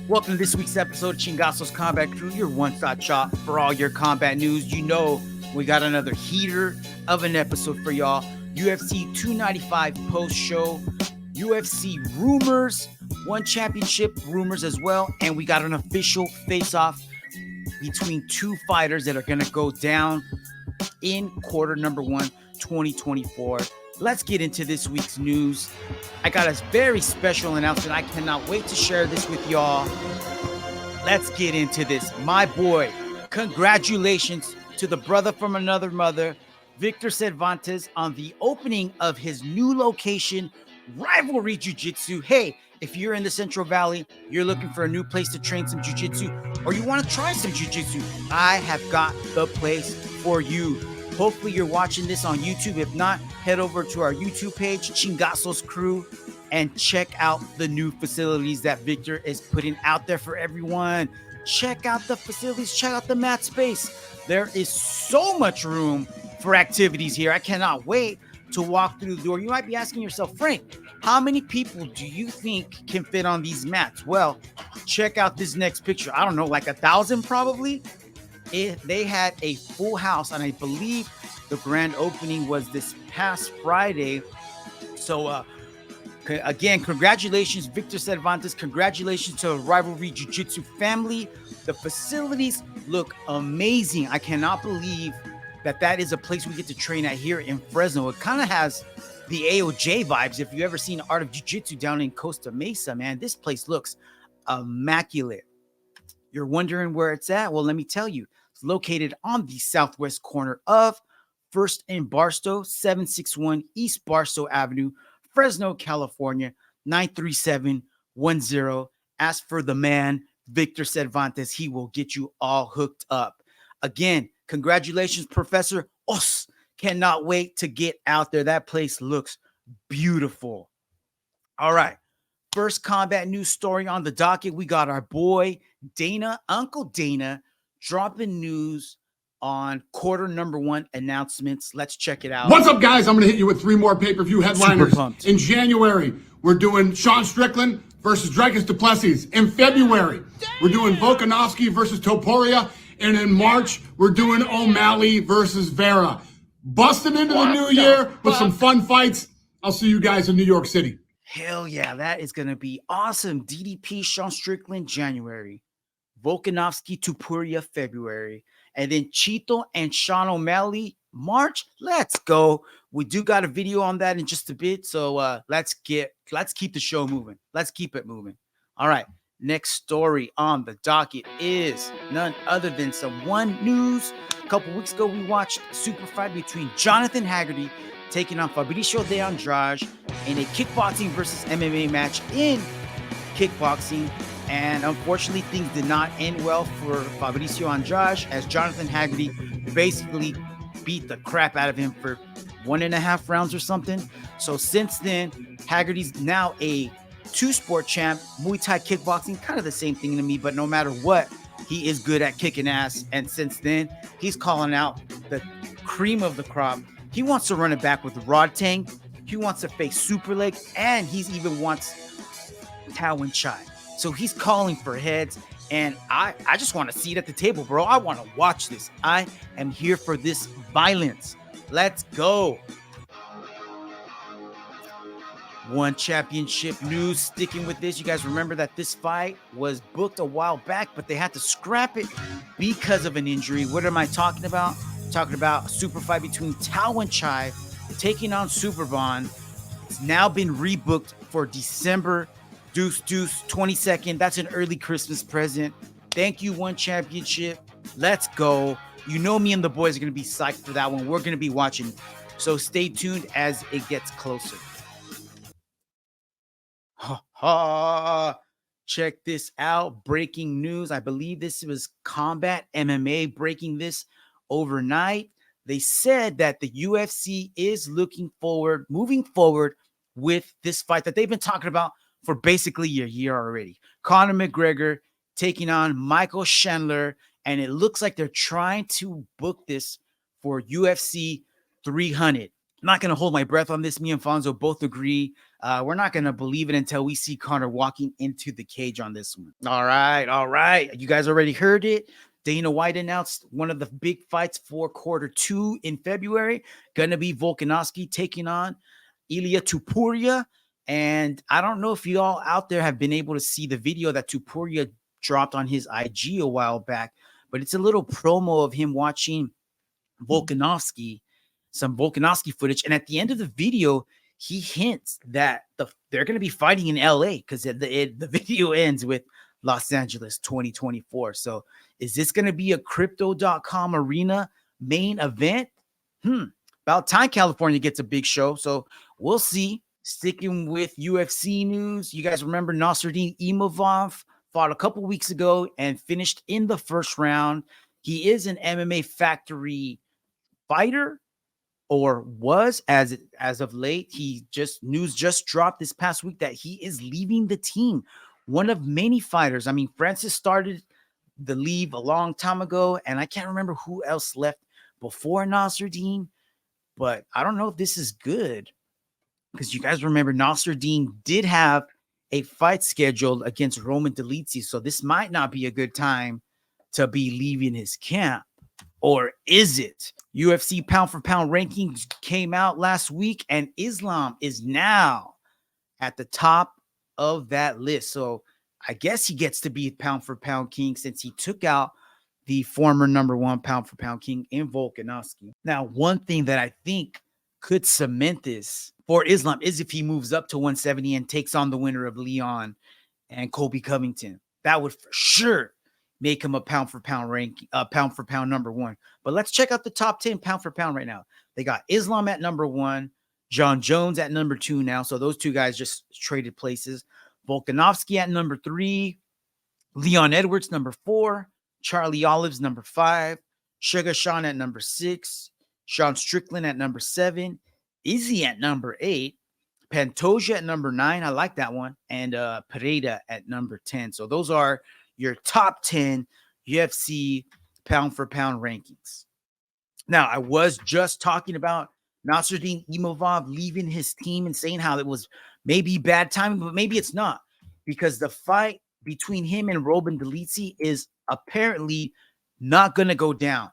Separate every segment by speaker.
Speaker 1: Welcome to this week's episode of Chingaso's Combat Crew, your one-stop shop for all your combat news. You know we got another heater of an episode for y'all. UFC 295 post-show, UFC rumors, one championship rumors as well, and we got an official face-off between two fighters that are going to go down in quarter number 1, 2024. Let's get into this week's news. I got a very special announcement. I cannot wait to share this with y'all. Let's get into this. My boy, congratulations to the brother from another mother, Victor Cervantes, on the opening of his new location, Rivalry Jiu Jitsu. Hey, if you're in the Central Valley, you're looking for a new place to train some Jiu Jitsu, or you want to try some Jiu Jitsu, I have got the place for you. Hopefully you're watching this on YouTube. If not, head over to our YouTube page, Chingaso's Crew, and check out the new facilities that Victor is putting out there for everyone. Check out the facilities, check out the mat space. There is so much room for activities here. I cannot wait to walk through the door. You might be asking yourself, Frank, how many people do you think can fit on these mats? Well, check out this next picture. I don't know, like 1,000 probably. They had a full house, and I believe the grand opening was this past Friday. So again, congratulations, Victor Cervantes. Congratulations to the Rivalry Jiu Jitsu family. The facilities look amazing. I cannot believe that is a place we get to train at here in Fresno. It kind of has the AOJ vibes. If you've ever seen Art of Jiu Jitsu down in Costa Mesa, man, this place looks immaculate. You're wondering where it's at? Well, let me tell you. It's located on the southwest corner of 1st and Barstow, 761 East Barstow Avenue, Fresno, California, 93710. Ask for the man, Victor Cervantes. He will get you all hooked up. Again, congratulations, Professor Os. Cannot wait to get out there. That place looks beautiful. All right. First combat news story on the docket. We got our boy Dana, Uncle Dana, dropping news on quarter number 1 announcements. Let's check it out.
Speaker 2: What's up, guys? I'm going to hit you with 3 more pay-per-view headliners. In January, we're doing Sean Strickland versus Dricus du Plessis. In February, we're doing Volkanovski versus Topuria. And in March, we're doing O'Malley versus Vera. Busting into the new year with some fun fights. I'll see you guys in New York City.
Speaker 1: Hell yeah, that is going to be awesome. DDP, Sean Strickland, January. Volkanovski, Topuria, February. And then Chito and Sean O'Malley, March. Let's go. We do got a video on that in just a bit. So let's keep the show moving. Let's keep it moving. All right. Next story on the docket is none other than some One News. A couple weeks ago, we watched a super fight between Jonathan Haggerty taking on Fabricio de Andrade in a kickboxing versus MMA match in kickboxing. And unfortunately, things did not end well for Fabricio Andrade as Jonathan Haggerty basically beat the crap out of him for 1.5 rounds or something. So since then, Haggerty's now a 2-sport champ, Muay Thai kickboxing, kind of the same thing to me, but no matter what, he is good at kicking ass. And since then, he's calling out the cream of the crop. He wants to run it back with Rod Tang. He wants to face Super Leg, and he's even wants Tao and Chai. So he's calling for heads, and I just want to see it at the table, bro. I want to watch this. I am here for this violence. Let's go. One championship news, sticking with this. You guys remember that this fight was booked a while back, but they had to scrap it because of an injury. What am I talking about? I'm talking about a super fight between Tao and Chai taking on Superbond. It's now been rebooked for December 22nd. That's an early Christmas present. Thank you, One Championship. Let's go. You know me and the boys are going to be psyched for that one. We're going to be watching. So stay tuned as it gets closer. Check this out. Breaking news. I believe this was Combat MMA breaking this overnight. They said that the UFC is moving forward with this fight that they've been talking about for basically a year already. Conor McGregor taking on Michael Chandler, and it looks like they're trying to book this for UFC 300. not going to hold my breath on this. Me and Fonzo both agree. We're not going to believe it until we see Conor walking into the cage on this one. All right. You guys already heard it. Dana White announced one of the big fights for Q2 in February. Going to be Volkanovski taking on Ilia Topuria. And I don't know if you all out there have been able to see the video that Topuria dropped on his IG a while back, but it's a little promo of him watching Volkanovski, some Volkanovski footage. And at the end of the video, he hints that they're going to be fighting in LA because the video ends with Los Angeles 2024. So is this going to be a crypto.com arena main event? About time California gets a big show. So we'll see. Sticking with UFC news, you guys remember Nasruddin Imavov fought a couple weeks ago and finished in the first round. He is an MMA Factory fighter, or was as of late. News just dropped this past week that he is leaving the team. One of many fighters. I mean, Francis started the leave a long time ago, and I can't remember who else left before Nasruddin, but I don't know if this is good. Because you guys remember Nasruddin did have a fight scheduled against Roman Dolidze, so this might not be a good time to be leaving his camp. Or is it? UFC pound for pound rankings came out last week, and Islam is now at the top of that list. So I guess he gets to be pound for pound king since he took out the former number one pound for pound king in Volkanovski. Now, one thing that I think could cement this for Islam is if he moves up to 170 and takes on the winner of Leon and Colby Covington. That would for sure make him a pound for pound number one. But let's check out the top 10 pound for pound right now. They got Islam at number one, John Jones at number two now. So those two guys just traded places. Volkanovski at number three, Leon Edwards number four, Charlie Olives number five, Sugar Sean at number six, Sean Strickland at number seven, Izzy at number eight, Pantoja at number nine. I like that one. And Pereira at number 10. So those are your top 10 UFC pound for pound rankings. Now, I was just talking about Nasruddin Imavov leaving his team and saying how it was maybe bad timing, but maybe it's not, because the fight between him and Roman Dolidze is apparently not going to go down.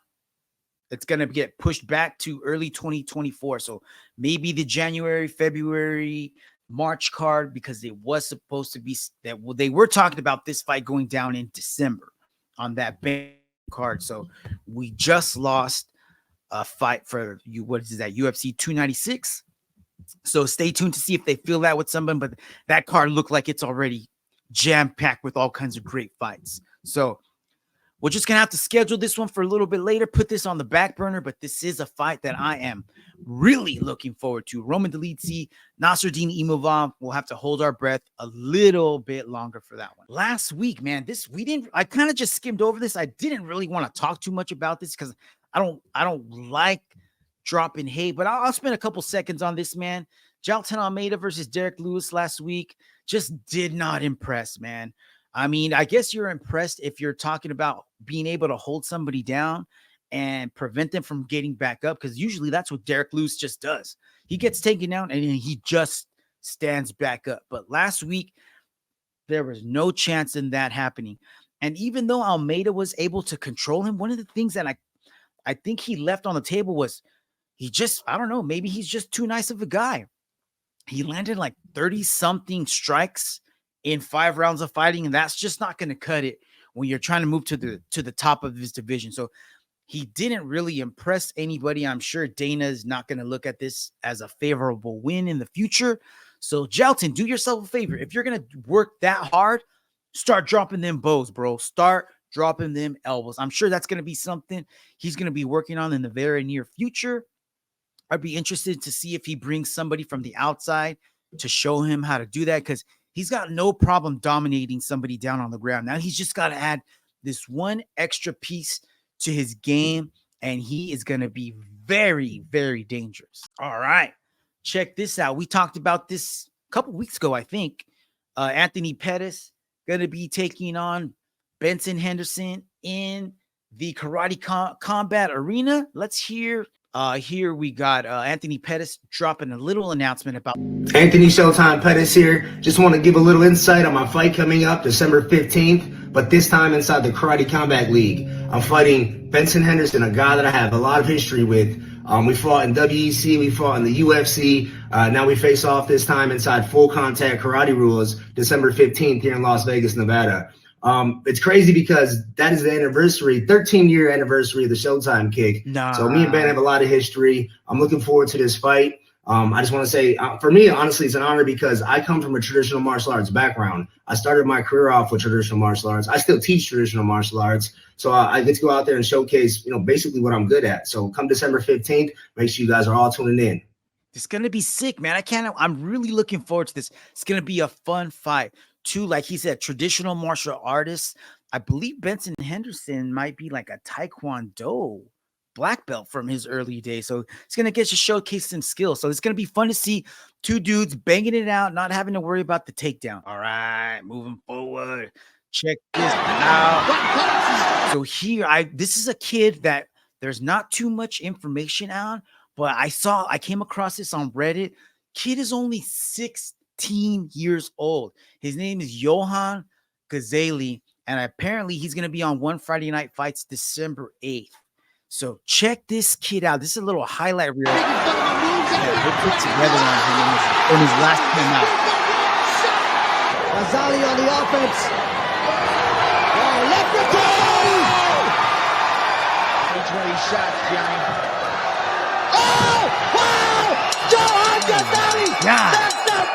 Speaker 1: It's going to get pushed back to early 2024. So maybe the January, February, March card, because it was supposed to be that they were talking about this fight going down in December on that card. So we just lost a fight for you. What is that? UFC 296. So stay tuned to see if they feel that with someone, but that card looked like it's already jam-packed with all kinds of great fights. So we're just going to have to schedule this one for a little bit later, put this on the back burner, but this is a fight that I am really looking forward to. Roman Dolidze, Nasruddin Imavov. We'll have to hold our breath a little bit longer for that one. Last week, man, I kind of just skimmed over this. I didn't really want to talk too much about this because I don't like dropping hate, but I'll spend a couple seconds on this, man. Jailton Almeida versus Derek Lewis last week just did not impress, man. I mean, I guess you're impressed if you're talking about being able to hold somebody down and prevent them from getting back up, because usually that's what Derek Lewis just does. He gets taken down and he just stands back up. But last week, there was no chance in that happening. And even though Almeida was able to control him, one of the things that I think he left on the table was I don't know, maybe he's just too nice of a guy. He landed like 30-something strikes in 5 rounds of fighting, and that's just not going to cut it when you're trying to move to the top of his division. So he didn't really impress anybody. I'm sure Dana is not going to look at this as a favorable win in the future. So Jailton, do yourself a favor. If you're going to work that hard, start dropping them bows, bro. Start dropping them elbows. I'm sure that's going to be something he's going to be working on in the very near future. I'd be interested to see if he brings somebody from the outside to show him how to do that, because he's got no problem dominating somebody down on the ground. Now he's just got to add this one extra piece to his game, and he is going to be very, very dangerous. All right, check this out. We talked about this a couple weeks ago, I think. Anthony Pettis going to be taking on Benson Henderson in the Karate Combat Arena. Let's hear Here we got Anthony Pettis dropping a little announcement about
Speaker 3: Anthony Showtime Pettis here. Just want to give a little insight on my fight coming up December 15th, but this time inside the Karate Combat League. I'm fighting Benson Henderson, a guy that I have a lot of history with. We fought in WEC, we fought in the UFC. Now we face off this time inside Full Contact Karate Rules, December 15th here in Las Vegas, Nevada. It's crazy because that is the anniversary, 13-year anniversary of the Showtime kick.
Speaker 1: Nah.
Speaker 3: So me and Ben have a lot of history. I'm looking forward to this fight. I just want to say, for me, honestly, it's an honor because I come from a traditional martial arts background. I started my career off with traditional martial arts. I still teach traditional martial arts. So I get to go out there and showcase, basically what I'm good at. So come December 15th, make sure you guys are all tuning in.
Speaker 1: It's going to be sick, man. I'm really looking forward to this. It's going to be a fun fight. Two, like he said, traditional martial artists. I believe Benson Henderson might be like a Taekwondo black belt from his early days. So it's going to get you showcase some skills. So it's going to be fun to see two dudes banging it out, not having to worry about the takedown. All right, moving forward. Check this out. So here, this is a kid that there's not too much information on, but I came across this on Reddit. Kid is only 16 years old. His name is Johan Gazali, and apparently he's going to be on One Friday Night Fights December 8th. So check this kid out. This is a little highlight reel that they put together on him in his last time out.
Speaker 4: Gazali on the offense. Oh, left return! Which way he shot, Johnny? Oh! Wow! Johan Gazali!
Speaker 1: Yeah,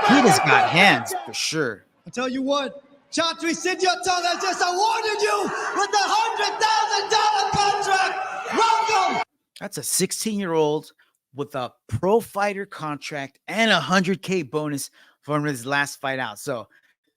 Speaker 1: he just got hands for sure.
Speaker 4: I tell you what, Chatri Sidyatung has just awarded you with a $100,000 contract. Welcome.
Speaker 1: That's a 16-year-old with a pro fighter contract and a $100K bonus from his last fight out. So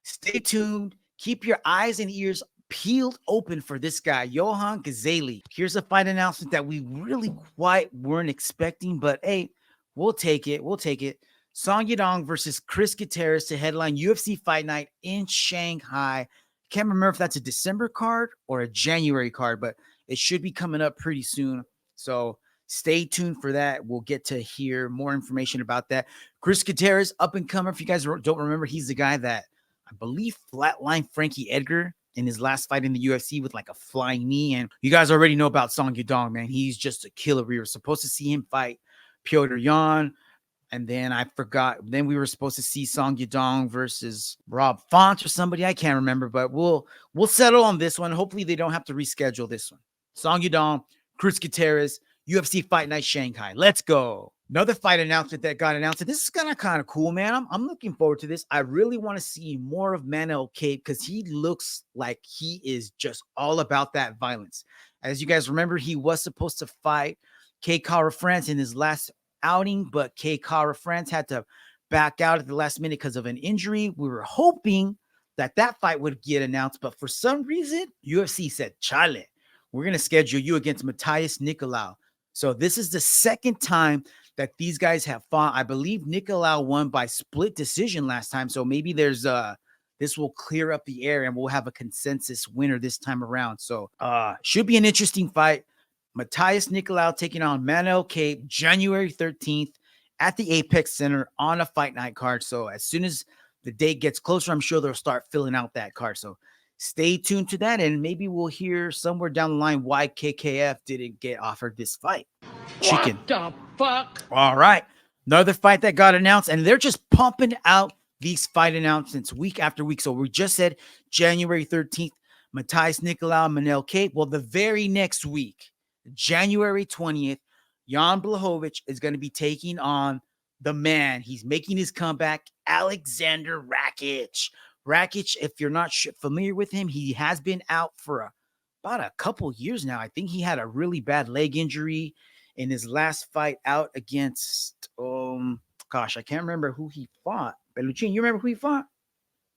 Speaker 1: stay tuned. Keep your eyes and ears peeled open for this guy, Johan Gazali. Here's a fight announcement that we really quite weren't expecting, but hey, we'll take it. We'll take it. Song Yadong versus Chris Gutierrez to headline UFC Fight Night in Shanghai. Can't remember if that's a December card or a January card, but it should be coming up pretty soon. So stay tuned for that. We'll get to hear more information about that. Chris Gutierrez, up and comer. If you guys don't remember, he's the guy that I believe flatlined Frankie Edgar in his last fight in the UFC with like a flying knee. And you guys already know about Song Yadong, man. He's just a killer. We were supposed to see him fight Piotr Yan. And then I forgot. Then we were supposed to see Song Yadong versus Rob Font or somebody. I can't remember, but we'll settle on this one. Hopefully they don't have to reschedule this one. Song Yadong, Chris Gutierrez, UFC Fight Night Shanghai. Let's go. Another fight announcement that got announced. This is kind of cool, man. I'm looking forward to this. I really want to see more of Manel Cape because he looks like he is just all about that violence. As you guys remember, he was supposed to fight K. Kara France in his last outing, but K. Kara France had to back out at the last minute because of an injury. We were hoping that fight would get announced, but for some reason, UFC said, Chale, we're going to schedule you against Matthias Nicolau. So this is the second time that these guys have fought. I believe Nicolau won by split decision last time. So maybe there's this will clear up the air and we'll have a consensus winner this time around. So should be an interesting fight. Matthias Nicolau taking on Manel Cape January 13th at the Apex Center on a Fight Night card. So as soon as the date gets closer, I'm sure they'll start filling out that card. So stay tuned to that, and maybe we'll hear somewhere down the line why KKF didn't get offered this fight. Chicken.
Speaker 5: What the fuck?
Speaker 1: All right. Another fight that got announced, and they're just pumping out these fight announcements week after week. So we just said January 13th, Matthias Nicolau, Manel Cape. Well, the very next week, January 20th, Jan Blachowicz is going to be taking on the man. He's making his comeback, Alexander Rakic. Rakic, if you're not familiar with him, he has been out for about a couple years now. I think he had a really bad leg injury in his last fight out against, I can't remember who he fought. Beluchin, you remember who he fought?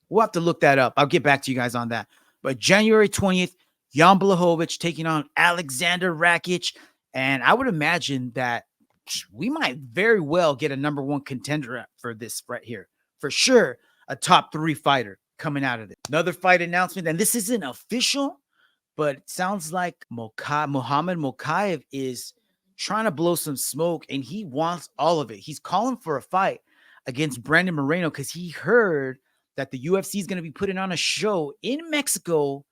Speaker 1: We'll have to look that up. I'll get back to you guys on that. But January 20th, Jan Blachowicz taking on Alexander Rakic. And I would imagine that we might very well get a number one contender for this right here. For sure, a top 3 fighter coming out of it. Another fight announcement, and this isn't official, but it sounds like Mohamed Mokaev is trying to blow some smoke, and he wants all of it. He's calling for a fight against Brandon Moreno because he heard that the UFC is going to be putting on a show in Mexico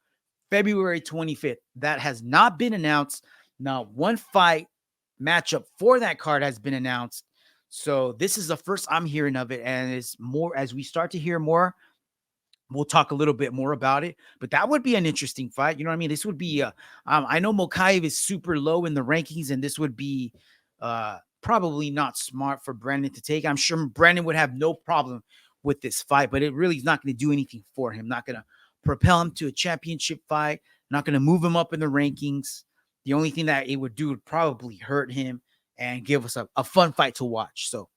Speaker 1: February 25th. That has not been announced. Not one fight matchup for that card has been announced. So this is the first I'm hearing of it, and it's more as we start to hear more. We'll talk a little bit more about it, but that would be an interesting fight. You know what I mean? This would be, I know Mokaev is super low in the rankings, and this would be probably not smart for Brandon to take. I'm sure Brandon would have no problem with this fight, but it really is not going to do anything for him. Not going to propel him to a championship fight, not going to move him up in the rankings. The only thing that it would do would probably hurt him and give us a fun fight to watch. So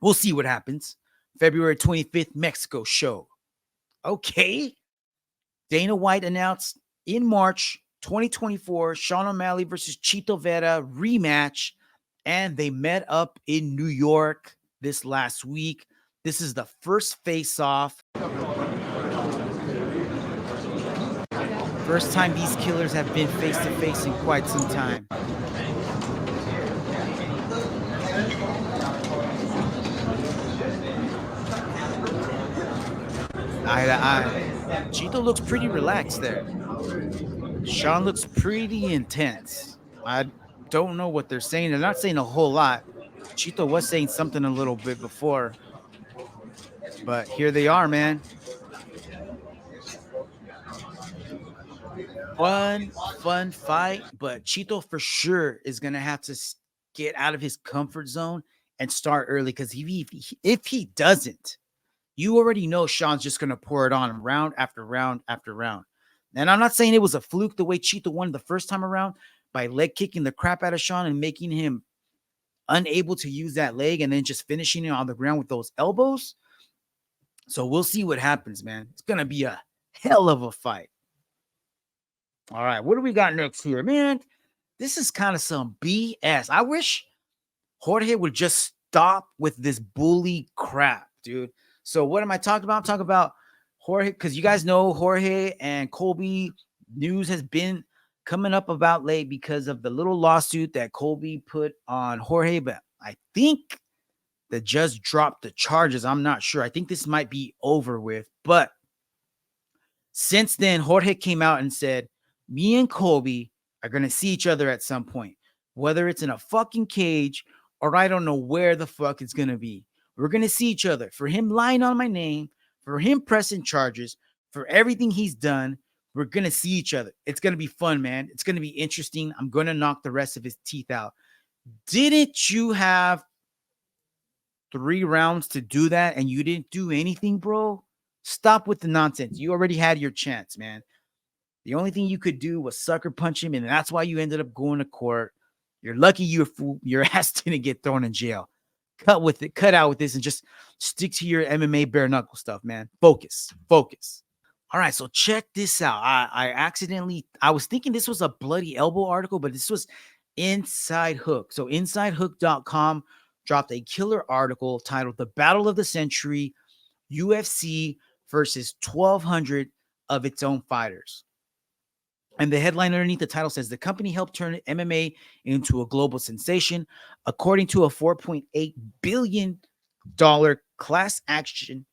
Speaker 1: we'll see what happens. February 25th, Mexico show. Okay. Dana White announced in March 2024, Sean O'Malley versus Chito Vera rematch, and they met up in New York this last week. This is the first face-off. First time these killers have been face-to-face in quite some time. Chito looks pretty relaxed there. Sean looks pretty intense. I don't know what they're saying. They're not saying a whole lot. Chito was saying something a little bit before. But here they are, man. Fun fight. But Chito for sure is going to have to get out of his comfort zone and start early. Because if he doesn't, you already know Sean's just going to pour it on him round after round after round. And I'm not saying it was a fluke the way Chito won the first time around by leg kicking the crap out of Sean and making him unable to use that leg and then just finishing it on the ground with those elbows. So we'll see what happens, man. It's going to be a hell of a fight. All right, what do we got next here? Man, this is kind of some BS. I wish Jorge would just stop with this bully crap, dude. So what am I talking about? I'm talking about Jorge, because you guys know Jorge and Colby news has been coming up about late because of the little lawsuit that Colby put on Jorge. But I think the judge dropped the charges. I'm not sure. I think this might be over with. But since then, Jorge came out and said, me and Colby are going to see each other at some point, whether it's in a fucking cage or I don't know where the fuck it's going to be. We're going to see each other. For him lying on my name, for him pressing charges, for everything he's done, we're going to see each other. It's going to be fun, man. It's going to be interesting. I'm going to knock the rest of his teeth out. Didn't you have 3 rounds to do that and you didn't do anything, bro? Stop with the nonsense. You already had your chance, man. The only thing you could do was sucker punch him, and that's why you ended up going to court. You're lucky your ass didn't get thrown in jail. Cut out with this and just stick to your MMA bare knuckle stuff, man. Focus. All right, so check this out. I was thinking this was a Bloody Elbow article, but this was Inside Hook. So InsideHook.com dropped a killer article titled The Battle of the Century, UFC versus 1,200 of its own fighters. And the headline underneath the title says, the company helped turn MMA into a global sensation. According to a $4.8 billion class action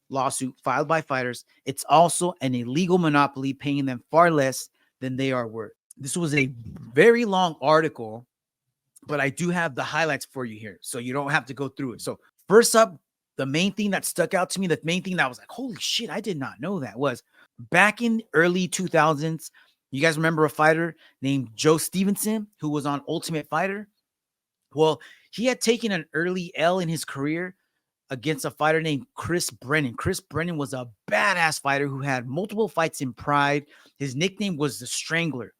Speaker 1: lawsuit filed by fighters, it's also an illegal monopoly, paying them far less than they are worth. This was a very long article, but I do have the highlights for you here, so you don't have to go through it. So first up, the main thing that stuck out to me, the main thing that was like, holy shit, I did not know that, was back in early 2000s, you guys remember a fighter named Joe Stevenson who was on Ultimate Fighter? Well, he had taken an early L in his career against a fighter named Chris Brennan. Chris Brennan was a badass fighter who had multiple fights in Pride. His nickname was the Strangler.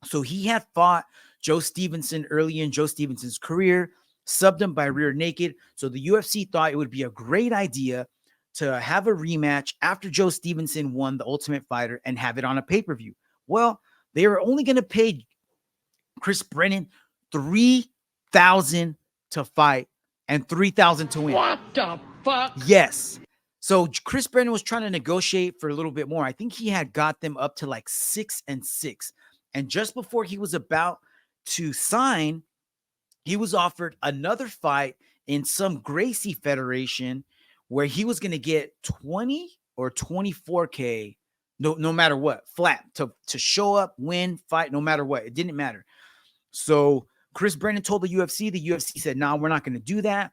Speaker 1: So he had fought Joe Stevenson early in Joe Stevenson's career, subbed him by rear naked. So the UFC thought it would be a great idea to have a rematch after Joe Stevenson won the Ultimate Fighter and have it on a pay-per-view. Well, they were only going to pay Chris Brennan $3,000 to fight and $3,000 to win.
Speaker 5: What the fuck?
Speaker 1: Yes. So Chris Brennan was trying to negotiate for a little bit more. I think he had got them up to like 6-6. And just before he was about to sign, he was offered another fight in some Gracie Federation where he was going to get 20 or 24K, no matter what, flat, to show up, win, fight, no matter what. It didn't matter. So Chris Brennan told the UFC said, no, we're not going to do that.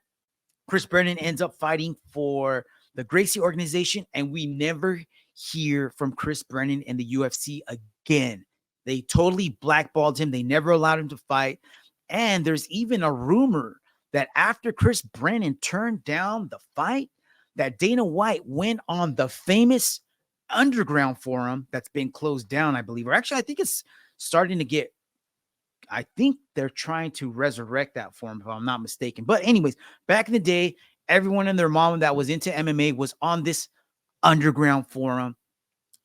Speaker 1: Chris Brennan ends up fighting for the Gracie organization, and we never hear from Chris Brennan in the UFC again. They totally blackballed him. They never allowed him to fight. And there's even a rumor that after Chris Brennan turned down the fight, that Dana White went on the famous underground forum that's been closed down, I believe. Or actually, I think it's starting to get, I think they're trying to resurrect that forum, if I'm not mistaken. But anyways, back in the day, everyone and their mom that was into MMA was on this underground forum.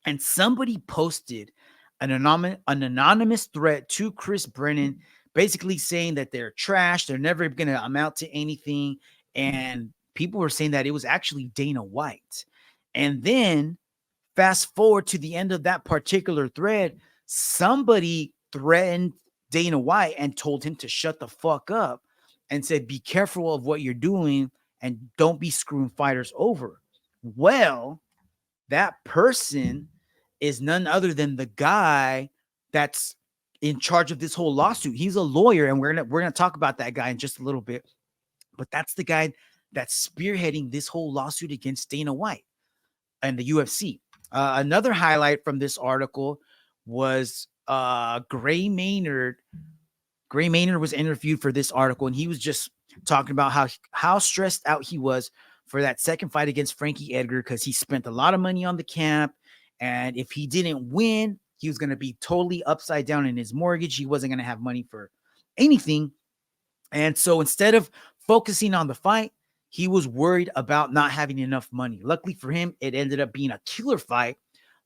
Speaker 1: And somebody posted an anonymous threat to Chris Brennan, basically saying that they're trash, they're never going to amount to anything. And people were saying that it was actually Dana White. And then fast forward to the end of that particular thread, somebody threatened Dana White and told him to shut the fuck up and said, be careful of what you're doing and don't be screwing fighters over. Well, that person is none other than the guy that's in charge of this whole lawsuit. He's a lawyer, and we're gonna talk about that guy in just a little bit. But that's the guy that's spearheading this whole lawsuit against Dana White and the UFC. Another highlight from this article was Gray Maynard. Gray Maynard was interviewed for this article, and he was just talking about how stressed out he was for that second fight against Frankie Edgar, because he spent a lot of money on the camp, and if he didn't win, he was going to be totally upside down in his mortgage. He wasn't going to have money for anything. And so instead of focusing on the fight, he was worried about not having enough money. Luckily for him, it ended up being a killer fight.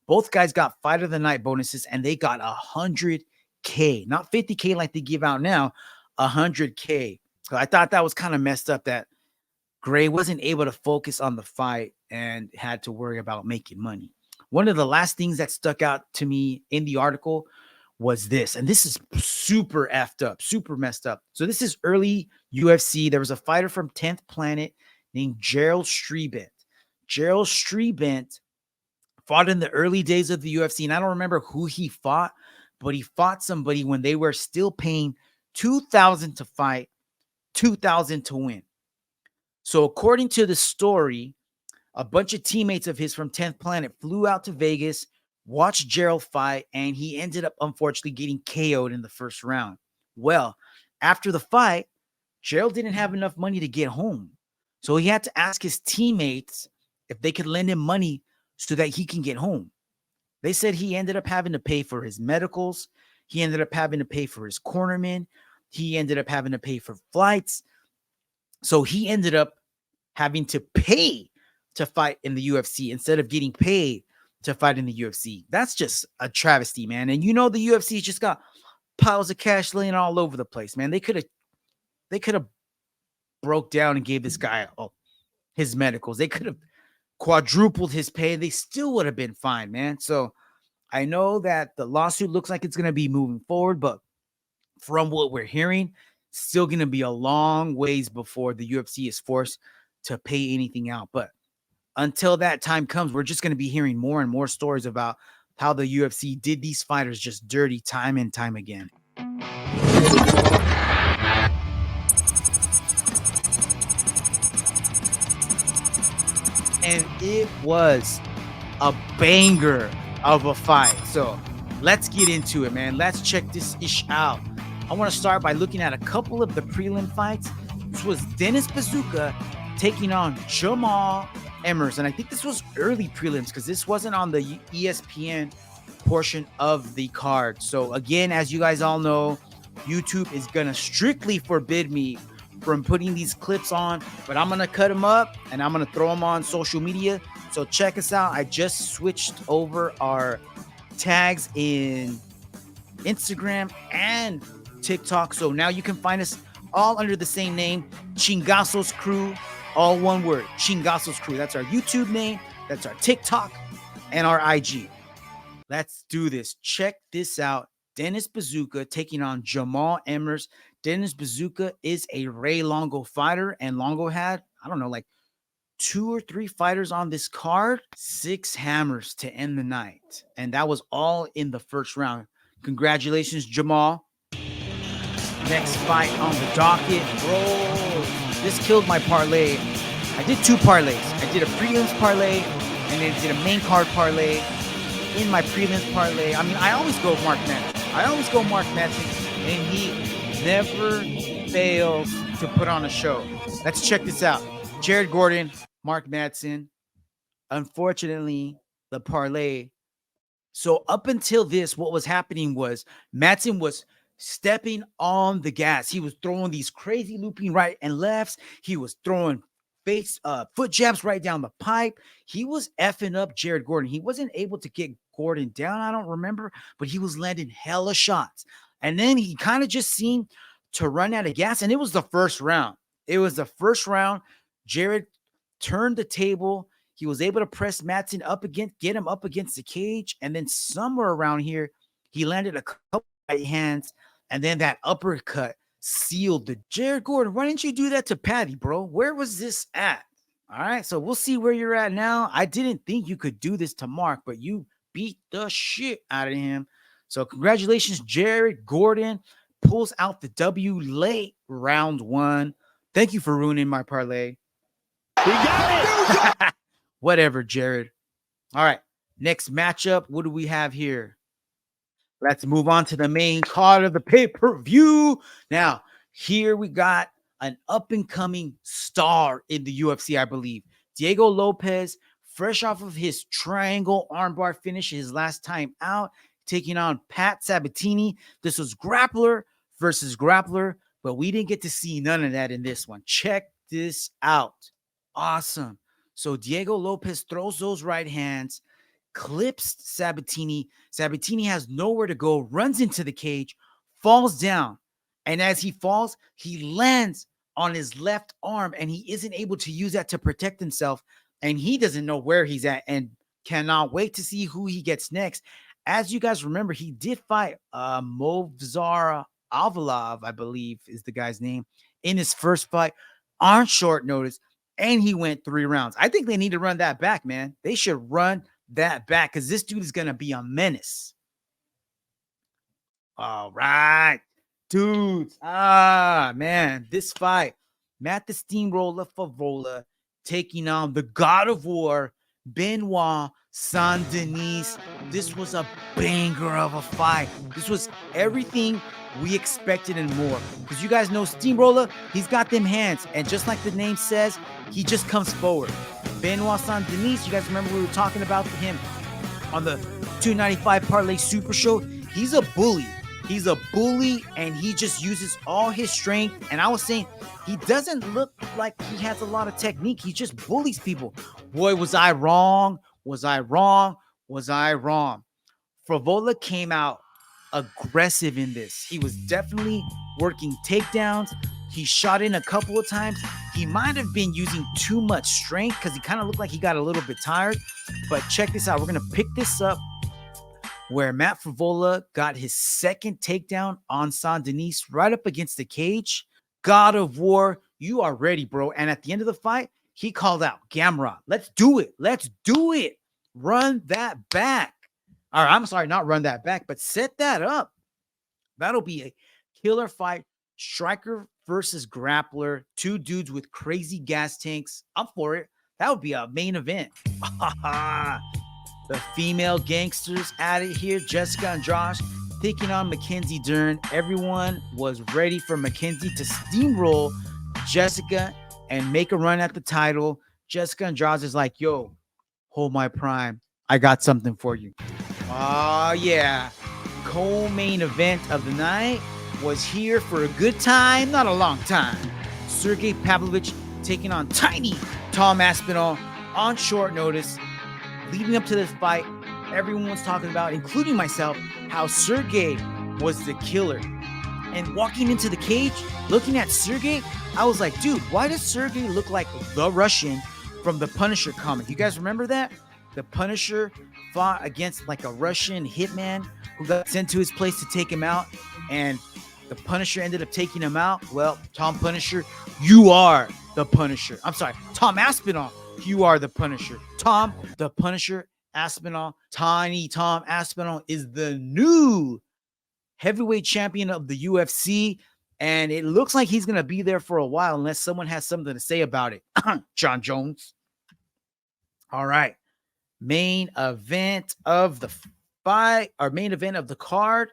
Speaker 1: Both guys got fight of the night bonuses, and they got 100K, not 50K like they give out now, 100K. So I thought that was kind of messed up that Gray wasn't able to focus on the fight and had to worry about making money. One of the last things that stuck out to me in the article was this, and this is super effed up, super messed up. So this is early UFC. There was a fighter from 10th Planet named Gerald Strebent. Gerald Strebent fought in the early days of the UFC, and I don't remember who he fought, but he fought somebody when they were still paying $2,000 to fight, $2,000 to win. So according to the story, a bunch of teammates of his from 10th Planet flew out to Vegas, watched Gerald fight, and he ended up unfortunately getting KO'd in the first round. Well, after the fight, Gerald didn't have enough money to get home. So he had to ask his teammates if they could lend him money so that he can get home. They said he ended up having to pay for his medicals. He ended up having to pay for his cornerman. He ended up having to pay for flights. So he ended up having to pay to fight in the UFC instead of getting paid to fight in the UFC. That's just a travesty, man. And you know the UFC just got piles of cash laying all over the place, man. They could have broke down and gave this guy his medicals. They could have quadrupled his pay. They still would have been fine, man. So I know that the lawsuit looks like it's going to be moving forward, but from what we're hearing, still going to be a long ways before the UFC is forced to pay anything out. But until that time comes, we're just going to be hearing more and more stories about how the UFC did these fighters just dirty time and time again. And it was a banger of a fight. So let's get into it, man. Let's check this ish out. I want to start by looking at a couple of the prelim fights. This was Dennis Bazooka taking on Jamal Emerson. I think this was early prelims because this wasn't on the ESPN portion of the card. So again, as you guys all know, YouTube is going to strictly forbid me from putting these clips on, but I'm going to cut them up and I'm going to throw them on social media. So check us out. I just switched over our tags in Instagram and TikTok. So now you can find us all under the same name, Chingazos Crew, all one word, Chingazos Crew. That's our YouTube name. That's our TikTok and our IG. Let's do this. Check this out. Dennis Bazooka taking on Jamal Emmers. Dennis Bazooka is a Ray Longo fighter, and Longo had, I don't know, like 2 or 3 fighters on this card. 6 hammers to end the night. And that was all in the first round. Congratulations, Jamal. Next fight on the docket. Bro, this killed my parlay. I did 2 parlays. I did a prelims parlay, and then did a main card parlay. In my prelims parlay, I mean, I always go Mark Madsen. And he never fails to put on a show. Let's check this out. Jared Gordon, Mark Madsen. Unfortunately, the parlay. So up until this, what was happening was Madsen was stepping on the gas. He was throwing these crazy looping right and lefts. He was throwing foot jabs right down the pipe. He was effing up Jared Gordon. He wasn't able to get Gordon down, I don't remember, but he was landing hella shots. And then he kind of just seemed to run out of gas, and it was the first round. Jared turned the table. He was able to press Madsen get him up against the cage, and then somewhere around here, he landed a couple right hands, and then that uppercut sealed the Jared Gordon. Why didn't you do that to Patty, bro? Where was this at? All right, so we'll see where you're at now. I didn't think you could do this to Mark, but you beat the shit out of him. So congratulations, Jared Gordon pulls out the W late round 1. Thank you for ruining my parlay.
Speaker 4: We got it.
Speaker 1: Whatever, Jared. All right, next matchup. What do we have here? Let's move on to the main card of the pay-per-view. Now, here we got an up-and-coming star in the UFC, I believe. Diego Lopez, fresh off of his triangle armbar finish his last time out, taking on Pat Sabatini. This was grappler versus grappler, but we didn't get to see none of that in this one. Check this out. Awesome. So Diego Lopez throws those right hands, clips Sabatini. Sabatini has nowhere to go, runs into the cage, falls down. And as he falls, he lands on his left arm, and he isn't able to use that to protect himself. And he doesn't know where he's at and cannot wait to see who he gets next. As you guys remember, he did fight Movsar Avalov, I believe is the guy's name, in his first fight on short notice, and he went 3 rounds. I think they need to run that back, man. They should run that back because this dude is going to be a menace. All right, dudes. Man, this fight, Matt the Steamroller Favola taking on the God of War, Benoit Saint-Denis. This was a banger of a fight. This was everything we expected and more. Because you guys know Steamroller, he's got them hands. And just like the name says, he just comes forward. Benoit Saint-Denis, you guys remember we were talking about him on the 295 Parlay Super Show. He's a bully. He's a bully, and he just uses all his strength. And I was saying, he doesn't look like he has a lot of technique. He just bullies people. Boy, was I wrong. Was I wrong? Was I wrong? Favola came out aggressive in this. He was definitely working takedowns. He shot in a couple of times. He might have been using too much strength because he kind of looked like he got a little bit tired. But check this out. We're going to pick this up where Matt Favola got his second takedown on Saint-Denis right up against the cage. God of War, you are ready, bro. And at the end of the fight, he called out, Gamrot, let's do it. Let's do it. Run that back. All right, I'm sorry, not run that back, but set that up. That'll be a killer fight. Striker versus grappler. 2 dudes with crazy gas tanks. I'm for it. That would be a main event. The female gangsters at it here. Jessica and Josh taking on Mackenzie Dern. Everyone was ready for Mackenzie to steamroll Jessica and make a run at the title. Jessica and Josh is like, yo, hold my prime. I got something for you. Oh, yeah. Co-main event of the night was here for a good time, not a long time. Sergey Pavlovich taking on tiny Tom Aspinall on short notice. Leading up to this fight, everyone was talking about, including myself, how Sergey was the killer. And walking into the cage, looking at Sergey, I was like, dude, why does Sergey look like the Russian from the Punisher comic? You guys remember that? The Punisher fought against like a Russian hitman who got sent to his place to take him out, and the Punisher ended up taking him out. Well, Tom Punisher, you are the Punisher. I'm sorry, Tom Aspinall, you are the Punisher. Tom, the Punisher Aspinall, Tiny Tom Aspinall is the new heavyweight champion of the UFC, and it looks like he's going to be there for a while unless someone has something to say about it. John Jones. All right. Main event of the fight, or main event of the card,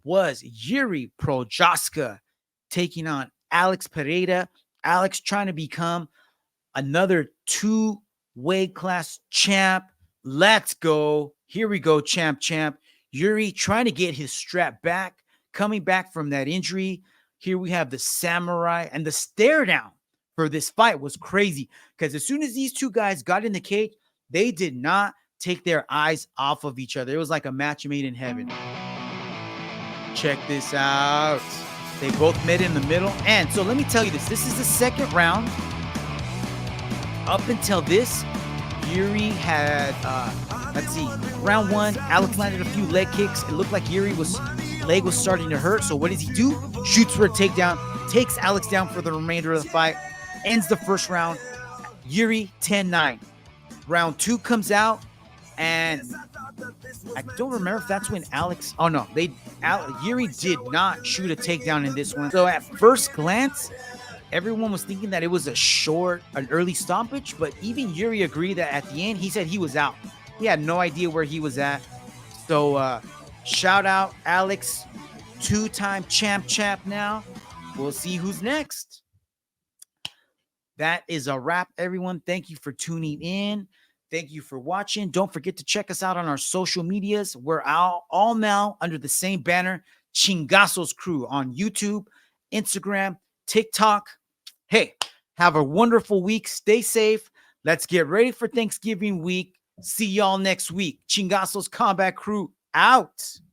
Speaker 1: was Yuri Prochaska taking on Alex Pereira. Alex trying to become another 2 weight class champ. Let's go. Here we go, champ. Yuri trying to get his strap back, coming back from that injury. Here we have the samurai, and the stare down for this fight was crazy because as soon as these two guys got in the cage, they did not take their eyes off of each other. It was like a match made in heaven. Check this out. They both met in the middle. And so let me tell you this. This is the second round. Up until this, Yuri had, let's see, round 1, Alex landed a few leg kicks. It looked like Yuri's leg was starting to hurt. So what does he do? Shoots for a takedown, takes Alex down for the remainder of the fight, ends the first round. Yuri 10-9. Round 2 comes out, and I don't remember if that's when Alex, oh no, Yuri did not shoot a takedown in this one. So at first glance, everyone was thinking that it was an early stoppage, but even Yuri agreed that at the end, he said he was out. He had no idea where he was at. So shout out Alex, 2-time champ now. We'll see who's next. That is a wrap, everyone. Thank you for tuning in. Thank you for watching. Don't forget to check us out on our social medias. We're all now under the same banner, Chingazos Crew, on YouTube, Instagram, TikTok. Hey, have a wonderful week. Stay safe. Let's get ready for Thanksgiving week. See y'all next week. Chingazos Combat Crew out.